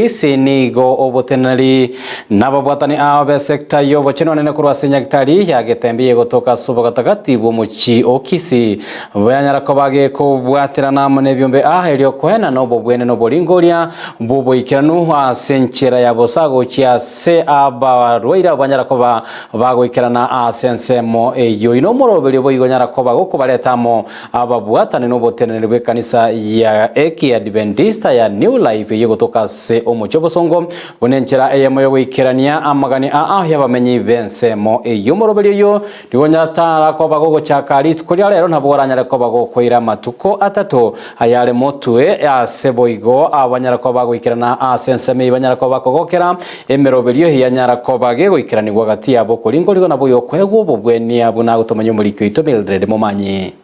Isi nigo oboteneri nababwatani abe sekta yo bochino nene kurwase nyagitari yagetembiye gotoka subo gatagati bumuchi okisi bayanyara ko bage ko bwaterana mune byombe elyo kwena no bobwene no bolingoria bobo ikiranu asenchera ya bosago chia se aba roira banyara ko bago ikirana asensemo eyo ino morobelyo boigonyara ko bago ko baletamo ababwatani no boteneri bwe kanisa ya Eki Adventista ya New Life yo gotoka se omuchobo songo bonenchera eyemoyo wikirania amagani yabamenyi bensemo eyomorobelyo yo ligonyata ko bagogo chakali kulia lero ntaboranyara ko bago kwira matuko atatu ayale motwe aseboigo abanyara ko bagwikirana asenseme banyara ko bakogokera emerobelyo hiyanyara ko bage gwikirani gwagati yabo kolingoligo nabo yo kwego bobweni abuna gutomanyo mulikyo itomelrede momanyi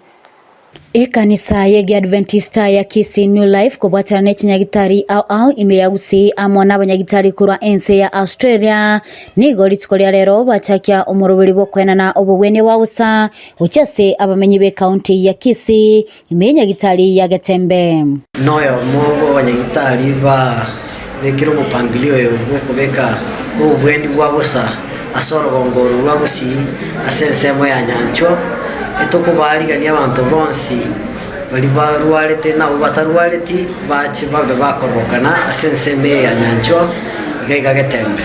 Ekanisa ya Adventista ya Kisii New Life kubwaterana chinyagitari au imeyagusi amwana abanyagitari kurwa ense ya Australia nigo litikolia lero bachakia umurubiri bwo kwenana obubwene wawusa uchase abamenyi be county ya Kisii imenyagitari ya Gatembe noyo mubo abanyagitari ba bekira umupangilio yo kubeka ububwene wawusa asorogongoro rwagusi asensemo ya nyancho etoko baligania abantu bonsi bali barwalete na ubatarwaleti bachi babe bakorokana asenseme ya nyancho igaiga Gatembe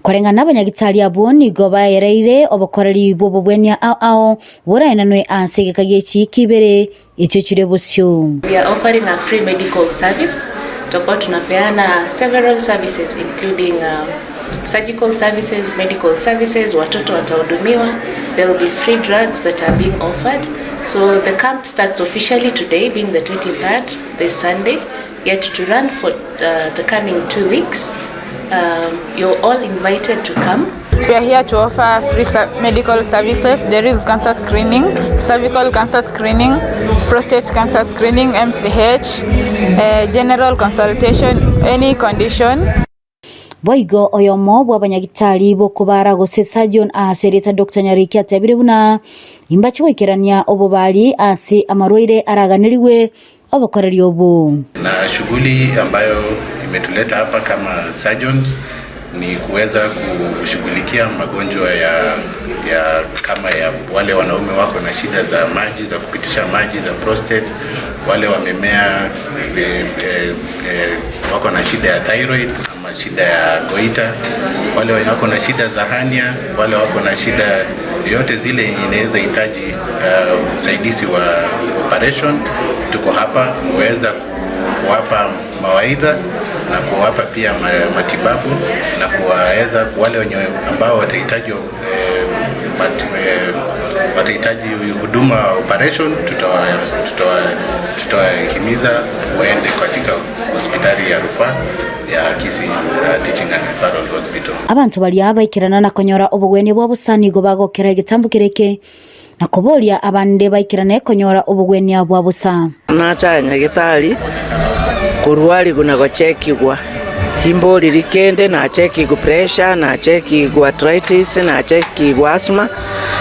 korengana abanyagitari abo nigo bayereire obokoreri bobobwenia au borainanwe ansegekagiye chikibere ico kirebusyo. We are offering a free medical service. Toko tunapeana several services including surgical services, medical services, watoto watahudumiwa. There will be free drugs that are being offered. So the camp starts officially today, being the 23rd, this Sunday, yet to run for the coming 2 weeks. You're all invited to come. We are here to offer free medical services. There is cancer screening, cervical cancer screening, prostate cancer screening, MCH, general consultation, any condition. Boigo oyomo bw'abanyagitari bo kubara gosesa John asereta Dr. Nyariki atabiribuna imbachi wikirania obobali asi amaroire araganiriwe obokoreri obu na shughuli ambayo imetuleta hapa kama surgeons ni kuweza kushughulikia magonjwa ya kama ya wale wanaume wako na shida za maji za kupitisha maji za prostate, wale wamemea wako na shida ya thyroid ama shida ya goita, wale wako na shida za hernia, wale wako na shida yote zile inaweza hitaji usaidizi wa operation. Tuko hapa kuweza kuwapa mawaidha na kuwapa pia matibabu na kuwaweza wale ambao watahitaji huduma operation, tutawahimiza waende katika hospitali ya rufaa ya Kisii Teaching and Referral Hospital. Abantu bali abaikirana na konyora obugwene bwa busani go bagokera igitambukireke na kubolia abande baikirane konyora obugwene bwa busa nacha nyagitari kurwali kuna gochekigwa timbo lirikende na cheki ku pressure na cheki ku arthritis na cheki ku asthma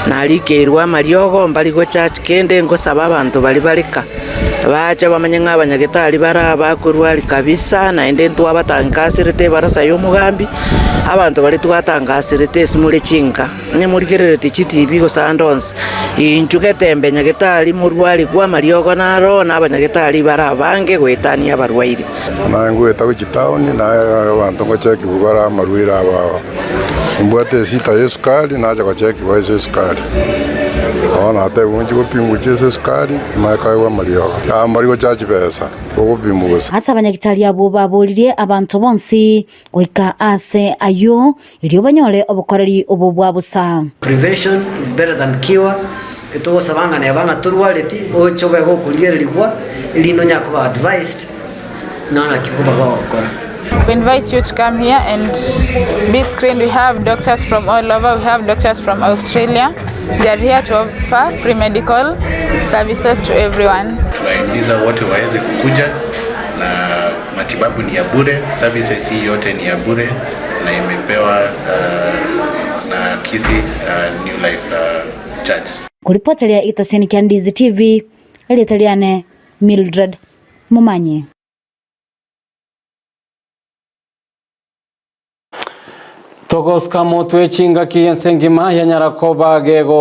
na likeirwa mariogo mbali go church kende ngosaba abantu bali balika bacha bamanyanga abanyagitari bara bakurwali kabisa na ende twabatangasirite barasa yo mugambi abantu bali twatangasirite simule chinka nyamurikirere tichitibi go sandons inchuke tembe nyagitari murwali kwa mariogo naro na abanyagitari bara bange gwetania abarwaire na ngweta kuchitaoni na abantu ngo cheki kugara marwira aba imbwate sita yesukari na acha kwa cheki kwa yesukari ona ate unji kupimwa yesukari na kwa mariogo amarigo chachi pesa kupimwa hasa abanyagitari abo baburirie abantu bonsi goika ase ayo iriyo banyole obukoreri obo bwa busa. Prevention is better than cure. Eto sabanga ne abanga turwaleti ocho bego kuligerirwa ilino nyakuba advised nana kikuba bakora. We invite you to come here and be screened. We have doctors from all over. We have doctors from Australia. They are here to offer free medical services to everyone. Tunahimiza wote waweze kukuja na matibabu ni ya bure, services hii yote ni ya bure na imepewa na Kisii New Life Church. Kuripotelea itaseni Kandizi TV, Elitaliane Mildred Mumanyi. Togos kamo twechinga kiyense ngima ya nyarako bagego